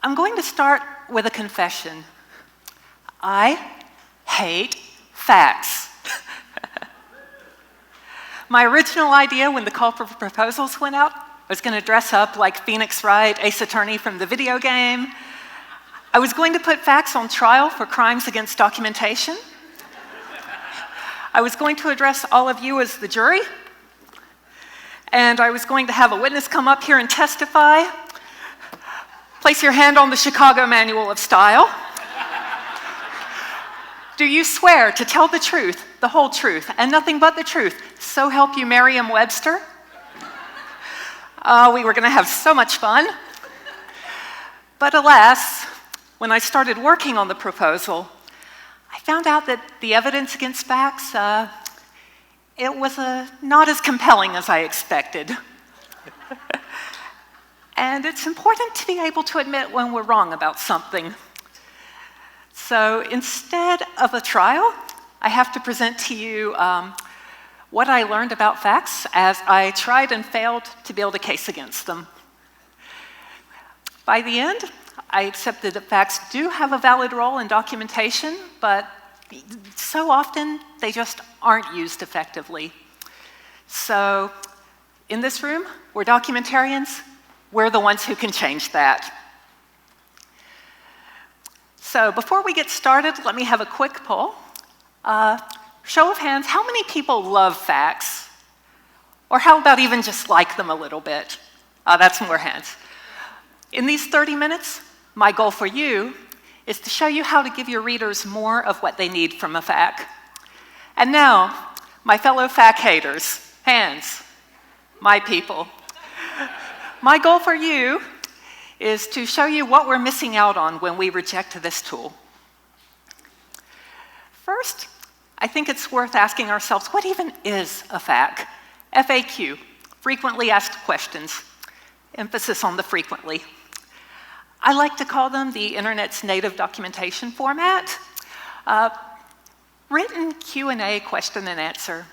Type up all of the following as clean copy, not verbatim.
I'm going to start with a confession. I hate facts. My original idea when the call for proposals went out, I was going to dress up like Phoenix Wright, Ace Attorney from the video game. I was going to put facts on trial for crimes against documentation. I was going to address all of you as the jury. And I was going to have a witness come up here and testify. Place your hand on the Chicago Manual of Style. Do you swear to tell the truth, the whole truth, and nothing but the truth, so help you Merriam-Webster? We were going to have so much fun. But alas, when I started working on the proposal, I found out that the evidence against facts, it was not as compelling as I expected. And it's important to be able to admit when we're wrong about something. So instead of a trial, I have to present to you what I learned about facts as I tried and failed to build a case against them. By the end, I accepted that facts do have a valid role in documentation, but so often they just aren't used effectively. So in this room, we're documentarians. We're the ones who can change that. So before we get started, let me have a quick poll. Show of hands, how many people love facts? Or how about even just like them a little bit? That's more hands. In these 30 minutes, my goal for you is to show you how to give your readers more of what they need from a FAQ. And now, my fellow FAQ haters, hands, my people. My goal for you is to show you what we're missing out on when we reject this tool. First, I think it's worth asking ourselves, what even is a FAQ? FAQ, frequently asked questions. Emphasis on the frequently. I like to call them the internet's native documentation format. Written Q&A, question and answer.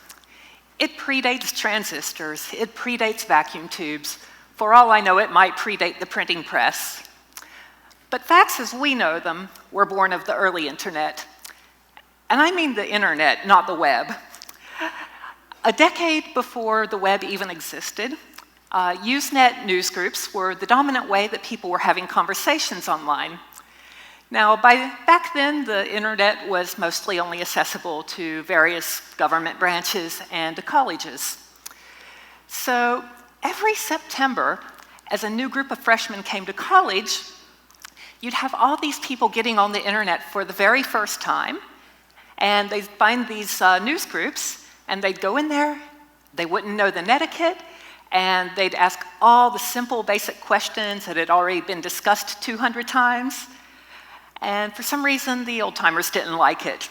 It predates transistors. It predates vacuum tubes. For all I know, it might predate the printing press. But facts as we know them were born of the early internet. And I mean the internet, not the web. A decade before the web even existed, Usenet newsgroups were the dominant way that people were having conversations online. Now, back then, the internet was mostly only accessible to various government branches and to colleges. So every September, as a new group of freshmen came to college, you'd have all these people getting on the internet for the very first time, and they'd find these news groups, and they'd go in there, they wouldn't know the netiquette, and they'd ask all the simple, basic questions that had already been discussed 200 times. And for some reason, the old-timers didn't like it.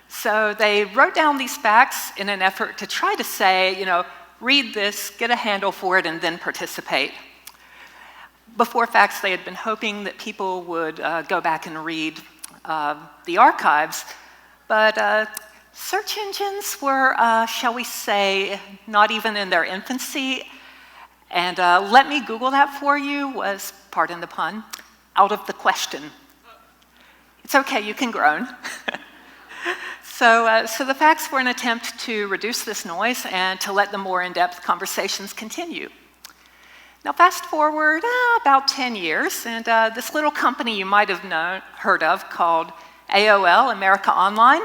So they wrote down these facts in an effort to try to say, you know, read this, get a handle for it, and then participate. Before facts, they had been hoping that people would go back and read the archives, but search engines were, shall we say, not even in their infancy. And let me Google that for you was, pardon the pun, out of the question. It's okay, you can groan. So the facts were an attempt to reduce this noise and to let the more in-depth conversations continue. Now fast forward about 10 years, and this little company you might have heard of called AOL, America Online,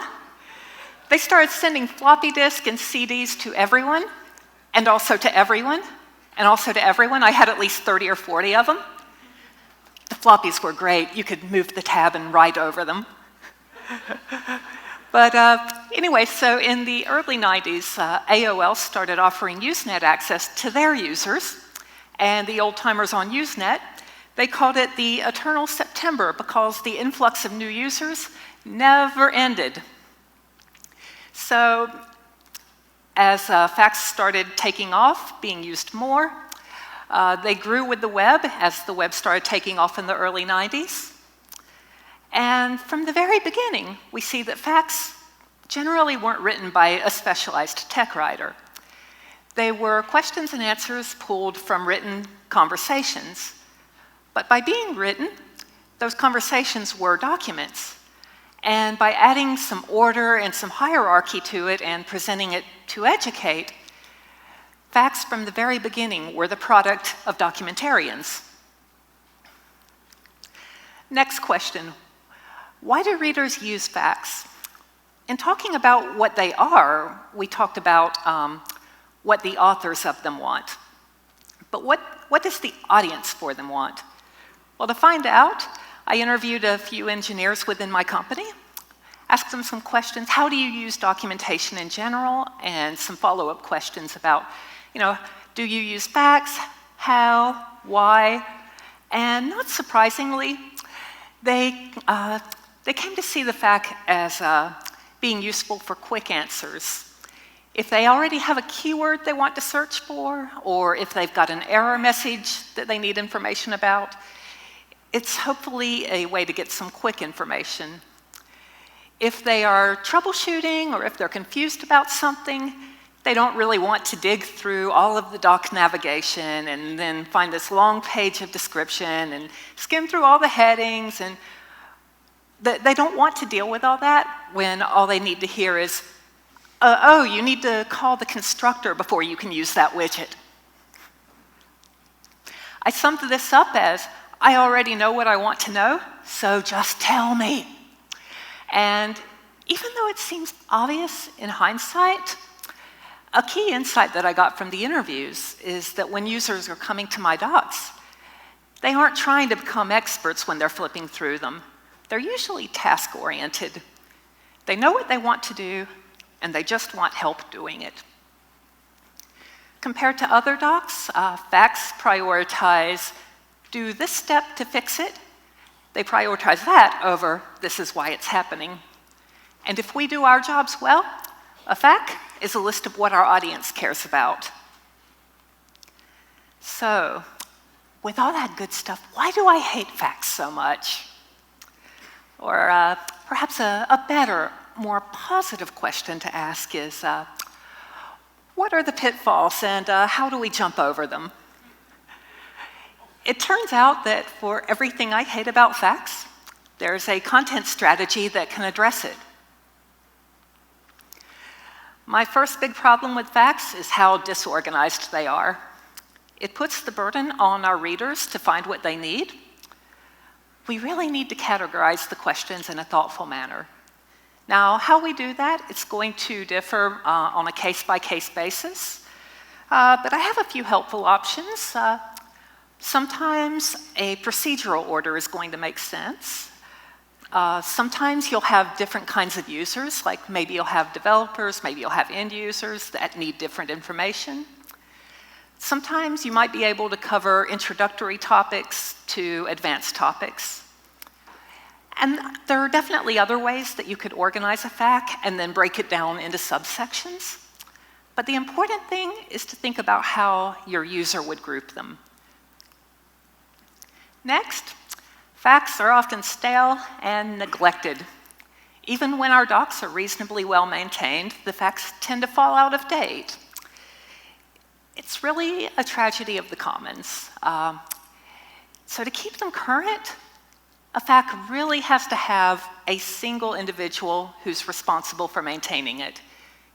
they started sending floppy disk and CDs to everyone, and also to everyone, and also to everyone. I had at least 30 or 40 of them. The floppies were great. You could move the tab and write over them. But anyway, so in the early 90s, AOL started offering Usenet access to their users, and the old-timers on Usenet, they called it the Eternal September because the influx of new users never ended. So as facts started taking off, being used more, they grew with the web as the web started taking off in the early 90s. And from the very beginning, we see that facts generally weren't written by a specialized tech writer. They were questions and answers pulled from written conversations. But by being written, those conversations were documents. And by adding some order and some hierarchy to it and presenting it to educate, facts from the very beginning were the product of documentarians. Next question, why do readers use facts? In talking about what they are, we talked about what the authors of them want. But what does the audience for them want? Well, to find out, I interviewed a few engineers within my company, asked them some questions. How do you use documentation in general? And some follow-up questions about, do you use facts? How? Why? And not surprisingly, they came to see the fact as being useful for quick answers. If they already have a keyword they want to search for, or if they've got an error message that they need information about, it's hopefully a way to get some quick information. If they are troubleshooting or if they're confused about something, they don't really want to dig through all of the doc navigation and then find this long page of description and skim through all the headings, and they don't want to deal with all that when all they need to hear is, oh, you need to call the constructor before you can use that widget. I summed this up as, I already know what I want to know, so just tell me. And even though it seems obvious in hindsight, a key insight that I got from the interviews is that when users are coming to my docs, they aren't trying to become experts when they're flipping through them. They're usually task-oriented. They know what they want to do, and they just want help doing it. Compared to other docs, facts prioritize, do this step to fix it. They prioritize that over, this is why it's happening. And if we do our jobs well, a fact is a list of what our audience cares about. So, with all that good stuff, why do I hate facts so much? Or perhaps a better, more positive question to ask is, what are the pitfalls and how do we jump over them? It turns out that for everything I hate about facts, there's a content strategy that can address it. My first big problem with facts is how disorganized they are. It puts the burden on our readers to find what they need. We really need to categorize the questions in a thoughtful manner. Now, how we do that, it's going to differ on a case-by-case basis, but I have a few helpful options. Sometimes a procedural order is going to make sense. Sometimes you'll have different kinds of users, like maybe you'll have developers, maybe you'll have end users that need different information. Sometimes you might be able to cover introductory topics to advanced topics. And there are definitely other ways that you could organize a FAQ and then break it down into subsections. But the important thing is to think about how your user would group them. Next, facts are often stale and neglected. Even when our docs are reasonably well maintained, the facts tend to fall out of date. It's really a tragedy of the commons. So to keep them current, a FAQ really has to have a single individual who's responsible for maintaining it.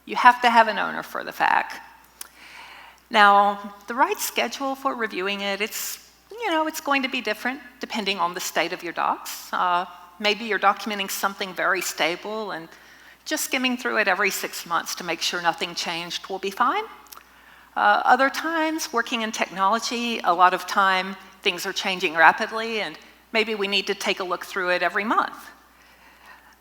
You have to have an owner for the FAQ. Now, the right schedule for reviewing it, it's going to be different depending on the state of your docs. Maybe you're documenting something very stable and just skimming through it every 6 months to make sure nothing changed will be fine. Other times, working in technology, a lot of time things are changing rapidly and maybe we need to take a look through it every month.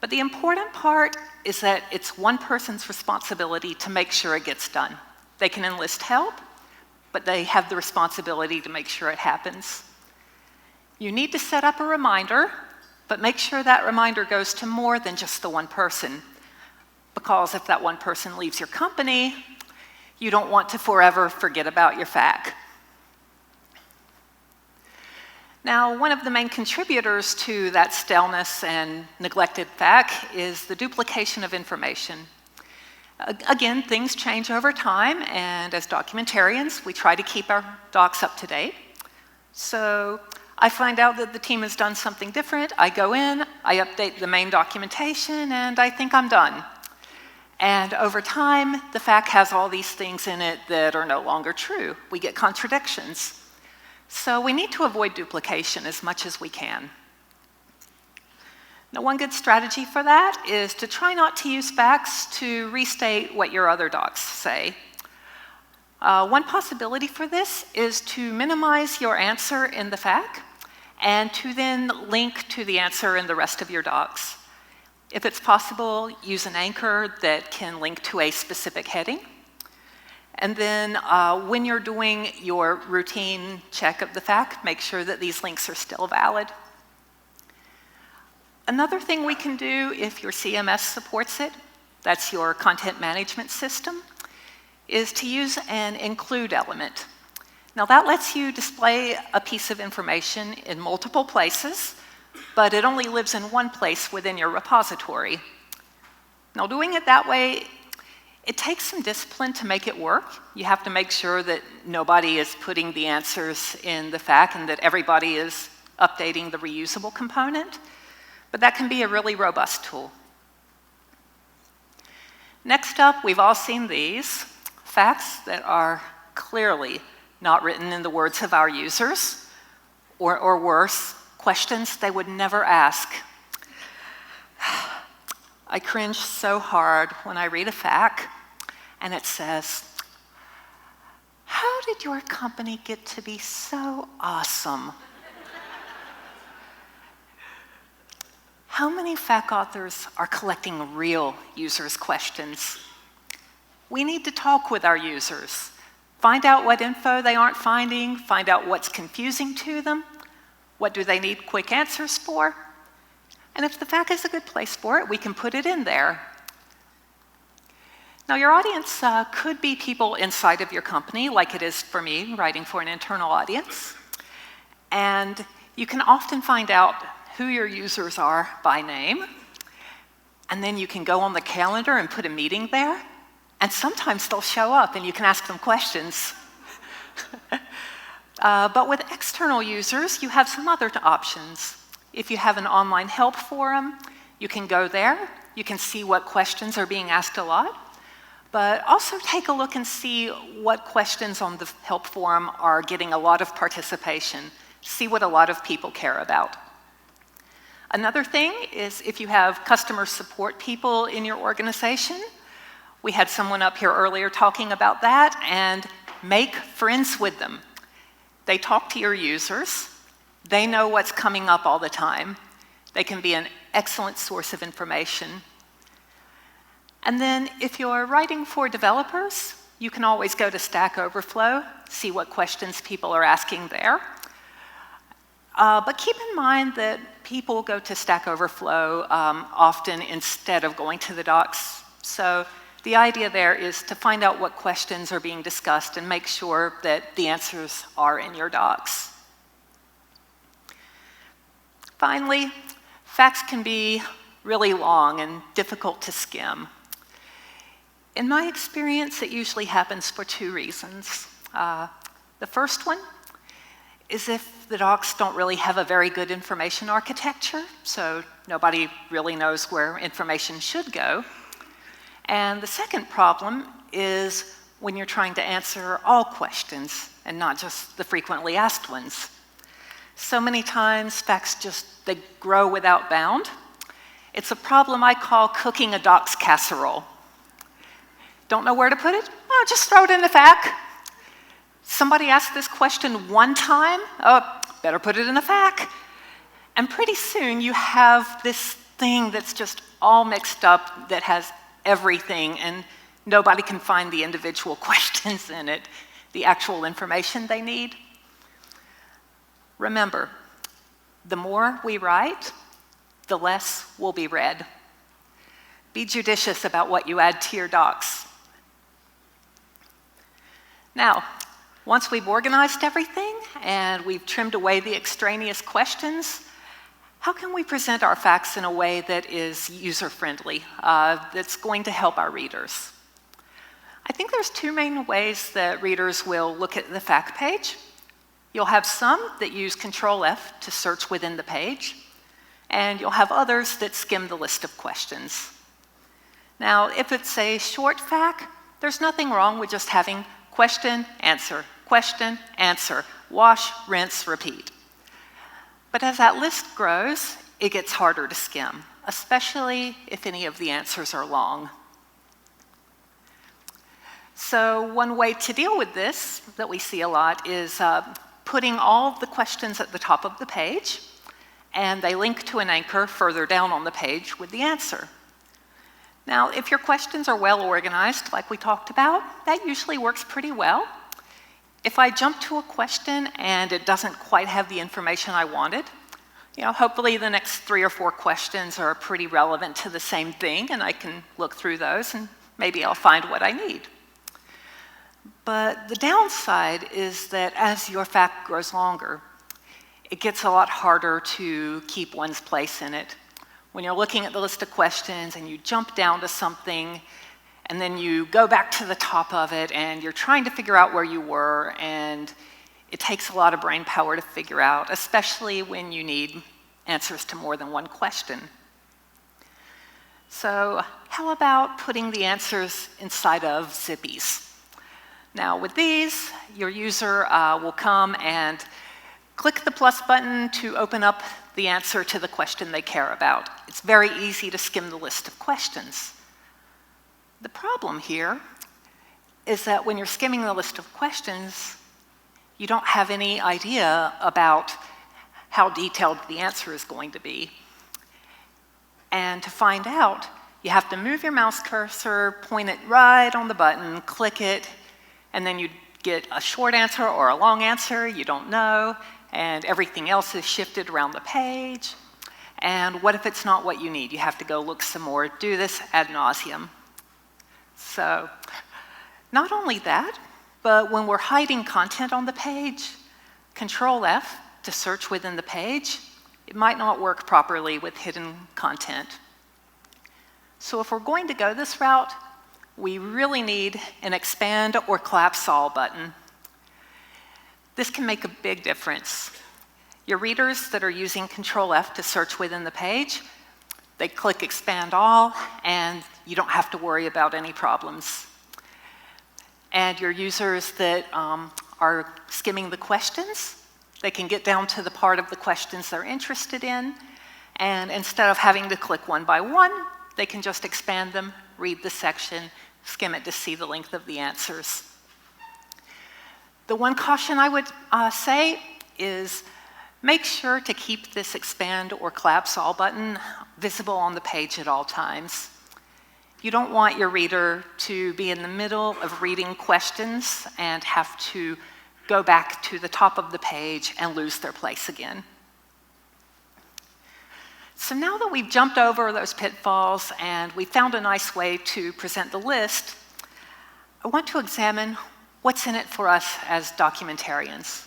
But the important part is that it's one person's responsibility to make sure it gets done. They can enlist help, but they have the responsibility to make sure it happens. You need to set up a reminder, but make sure that reminder goes to more than just the one person. Because if that one person leaves your company, you don't want to forever forget about your FAQ. Now, one of the main contributors to that staleness and neglected FAQ is the duplication of information. Again, things change over time, and as documentarians, we try to keep our docs up to date. So I find out that the team has done something different. I go in, I update the main documentation, and I think I'm done. And over time, the FAQ has all these things in it that are no longer true. We get contradictions. So we need to avoid duplication as much as we can. Now, one good strategy for that is to try not to use FAQs to restate what your other docs say. One possibility for this is to minimize your answer in the FAQ and to then link to the answer in the rest of your docs. If it's possible, use an anchor that can link to a specific heading. And then when you're doing your routine check of the FAQ, make sure that these links are still valid. Another thing we can do if your CMS supports it, that's your content management system, is to use an include element. Now that lets you display a piece of information in multiple places, but it only lives in one place within your repository. Now doing it that way, it takes some discipline to make it work. You have to make sure that nobody is putting the answers in the FAQ and that everybody is updating the reusable component, but that can be a really robust tool. Next up, we've all seen these FAQs that are clearly not written in the words of our users, or worse, questions they would never ask. I cringe so hard when I read a FAQ and it says, "How did your company get to be so awesome?" How many FAQ authors are collecting real users' questions? We need to talk with our users. Find out what info they aren't finding, find out what's confusing to them, what do they need quick answers for, and if the FAQ is a good place for it, we can put it in there. Now your audience could be people inside of your company, like it is for me, writing for an internal audience, and you can often find out who your users are by name, and then you can go on the calendar and put a meeting there. And sometimes they'll show up and you can ask them questions. But with external users, you have some other options. If you have an online help forum, you can go there. You can see what questions are being asked a lot. But also take a look and see what questions on the help forum are getting a lot of participation. See what a lot of people care about. Another thing is if you have customer support people in your organization, we had someone up here earlier talking about that, and make friends with them. They talk to your users. They know what's coming up all the time. They can be an excellent source of information. And then if you're writing for developers, you can always go to Stack Overflow, see what questions people are asking there. But keep in mind that people go to Stack Overflow often instead of going to the docs. So the idea there is to find out what questions are being discussed and make sure that the answers are in your docs. Finally, FAQs can be really long and difficult to skim. In my experience, it usually happens for two reasons. The first one is if the docs don't really have a very good information architecture, so nobody really knows where information should go. And the second problem is when you're trying to answer all questions and not just the frequently asked ones. So many times FAQs they grow without bound. It's a problem I call cooking a docs casserole. Don't know where to put it? Oh, just throw it in the FAQ. Somebody asked this question one time, oh, better put it in the FAQ. And pretty soon you have this thing that's just all mixed up that has everything, and nobody can find the individual questions in it, the actual information they need. Remember, the more we write, the less will be read. Be judicious about what you add to your docs. Now, once we've organized everything and we've trimmed away the extraneous questions, how can we present our FAQs in a way that is user-friendly, that's going to help our readers? I think there's two main ways that readers will look at the FAQ page. You'll have some that use Control F to search within the page, and you'll have others that skim the list of questions. Now, if it's a short FAQ, there's nothing wrong with just having question, answer, wash, rinse, repeat. But as that list grows, it gets harder to skim, especially if any of the answers are long. So one way to deal with this that we see a lot is putting all of the questions at the top of the page, and they link to an anchor further down on the page with the answer. Now, if your questions are well organized, like we talked about, that usually works pretty well. If I jump to a question and it doesn't quite have the information I wanted, hopefully the next 3 or 4 questions are pretty relevant to the same thing, and I can look through those and maybe I'll find what I need. But the downside is that as your FAQ grows longer, it gets a lot harder to keep one's place in it. When you're looking at the list of questions and you jump down to something and then you go back to the top of it and you're trying to figure out where you were, and it takes a lot of brain power to figure out, especially when you need answers to more than one question. So how about putting the answers inside of zippies? Now with these, your user will come and click the plus button to open up the answer to the question they care about. It's very easy to skim the list of questions. The problem here is that when you're skimming the list of questions, you don't have any idea about how detailed the answer is going to be. And to find out, you have to move your mouse cursor, point it right on the button, click it, and then you get a short answer or a long answer, you don't know, and everything else is shifted around the page. And what if it's not what you need? You have to go look some more, do this ad nauseum. So, not only that, but when we're hiding content on the page, Control F to search within the page, it might not work properly with hidden content. So if we're going to go this route, we really need an expand or collapse all button. This can make a big difference. Your readers that are using Control F to search within the page, they click expand all, and you don't have to worry about any problems. And your users that are skimming the questions, they can get down to the part of the questions they're interested in, and instead of having to click one by one, they can just expand them, read the section, skim it to see the length of the answers. The one caution I would say is make sure to keep this expand or collapse all button visible on the page at all times. You don't want your reader to be in the middle of reading questions and have to go back to the top of the page and lose their place again. So now that we've jumped over those pitfalls and we found a nice way to present the list, I want to examine what's in it for us as documentarians.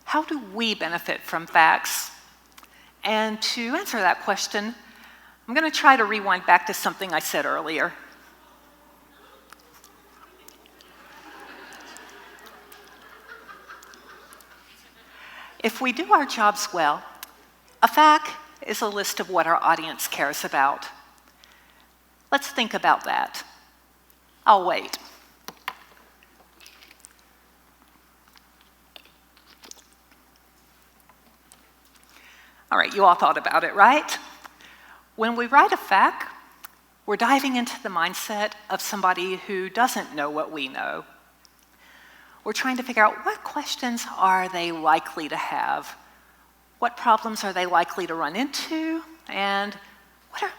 How do we benefit from FAQs? And to answer that question, I'm going to try to rewind back to something I said earlier. If we do our jobs well, a FAQ is a list of what our audience cares about. Let's think about that. I'll wait. All right, you all thought about it, right? When we write a FAQ, we're diving into the mindset of somebody who doesn't know what we know. We're trying to figure out what questions are they likely to have, what problems are they likely to run into, and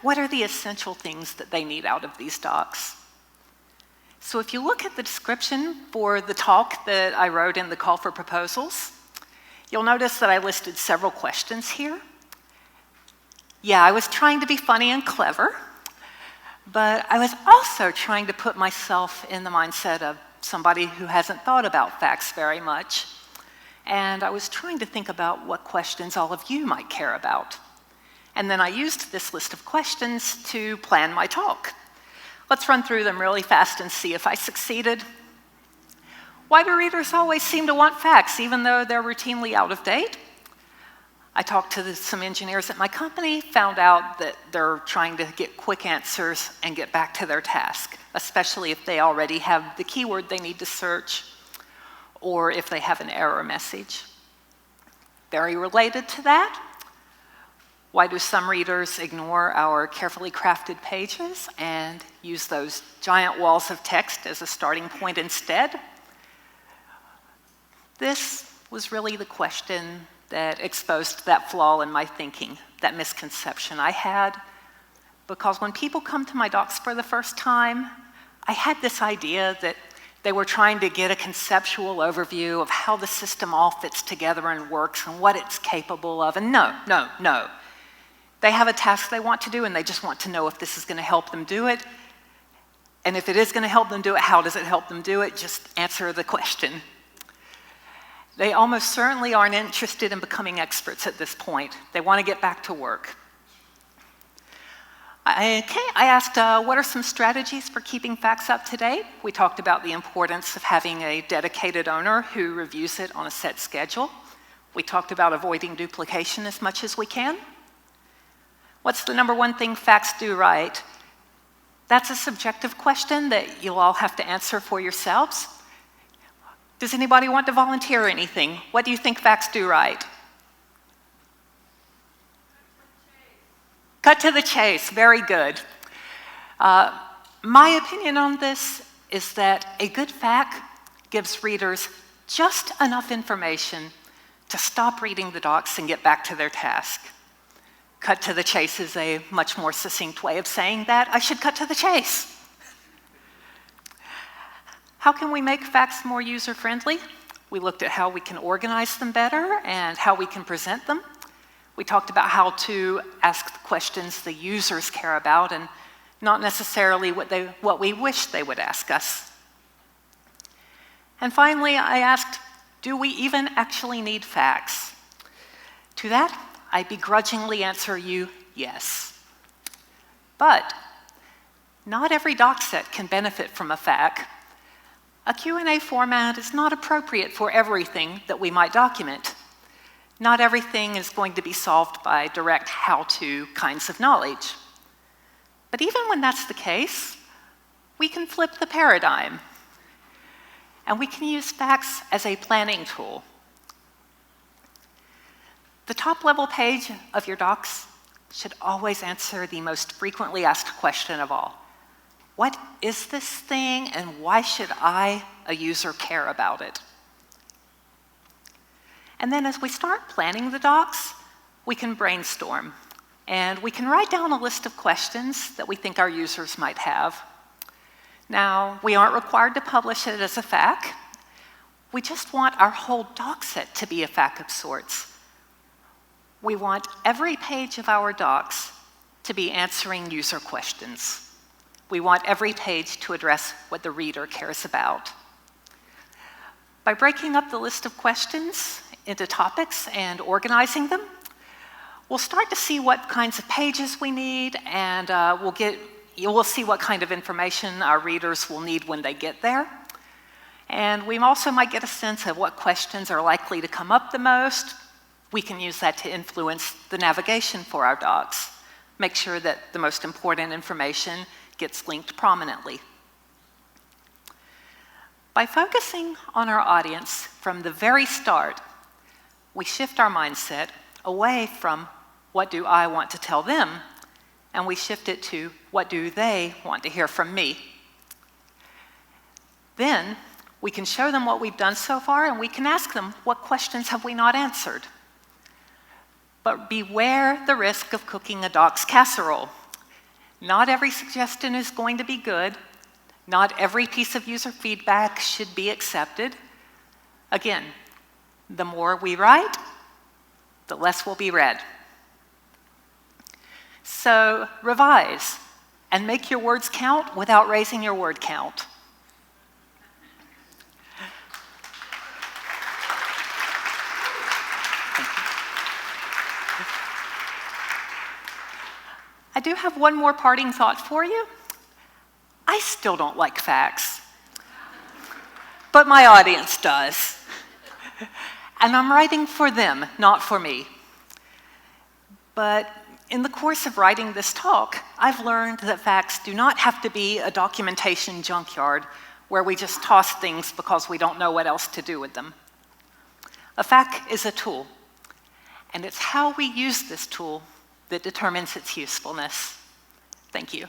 what are the essential things that they need out of these docs. So if you look at the description for the talk that I wrote in the call for proposals, you'll notice that I listed several questions here. Yeah, I was trying to be funny and clever, but I was also trying to put myself in the mindset of somebody who hasn't thought about FAQs very much. And I was trying to think about what questions all of you might care about. And then I used this list of questions to plan my talk. Let's run through them really fast and see if I succeeded. Why do readers always seem to want facts, even though they're routinely out of date? I talked to some engineers at my company, found out that they're trying to get quick answers and get back to their task, especially if they already have the keyword they need to search or if they have an error message. Very related to that, why do some readers ignore our carefully crafted pages and use those giant walls of text as a starting point instead? This was really the question that exposed that flaw in my thinking, that misconception I had, because when people come to my docs for the first time, I had this idea that they were trying to get a conceptual overview of how the system all fits together and works and what it's capable of, and no. They have a task they want to do and they just want to know if this is going to help them do it, and if it is going to help them do it, how does it help them do it? Just answer the question. They almost certainly aren't interested in becoming experts at this point. They want to get back to work. I asked, what are some strategies for keeping facts up to date? We talked about the importance of having a dedicated owner who reviews it on a set schedule. We talked about avoiding duplication as much as we can. What's the number one thing facts do right? That's a subjective question that you'll all have to answer for yourselves. Does anybody want to volunteer anything? What do you think facts do right? Cut to the chase, very good. My opinion on this is that a good fact gives readers just enough information to stop reading the docs and get back to their task. Cut to the chase is a much more succinct way of saying that. I should cut to the chase. How can we make facts more user-friendly? We looked at how we can organize them better and how we can present them. We talked about how to ask the questions the users care about and not necessarily what we wish they would ask us. And finally, I asked, do we even actually need facts? To that, I begrudgingly answer you, yes. But not every doc set can benefit from a FAQ. A Q&A format is not appropriate for everything that we might document. Not everything is going to be solved by direct how-to kinds of knowledge. But even when that's the case, we can flip the paradigm. And we can use facts as a planning tool. The top-level page of your docs should always answer the most frequently asked question of all. What is this thing, and why should I, a user, care about it? And then as we start planning the docs, we can brainstorm, and we can write down a list of questions that we think our users might have. Now, we aren't required to publish it as a FAQ. We just want our whole doc set to be a FAQ of sorts. We want every page of our docs to be answering user questions. We want every page to address what the reader cares about. By breaking up the list of questions into topics and organizing them, we'll start to see what kinds of pages we need, and we'll see what kind of information our readers will need when they get there. And we also might get a sense of what questions are likely to come up the most. We can use that to influence the navigation for our docs, make sure that the most important information gets linked prominently. By focusing on our audience from the very start, we shift our mindset away from what do I want to tell them, and we shift it to what do they want to hear from me. Then we can show them what we've done so far, and we can ask them, what questions have we not answered? But beware the risk of cooking a doc's casserole. Not every suggestion is going to be good. Not every piece of user feedback should be accepted. Again, the more we write, the less will be read. So revise and make your words count without raising your word count. I do have one more parting thought for you. I still don't like facts. but my audience does. And I'm writing for them, not for me. But in the course of writing this talk, I've learned that facts do not have to be a documentation junkyard where we just toss things because we don't know what else to do with them. A fact is a tool, and it's how we use this tool that determines its usefulness. Thank you.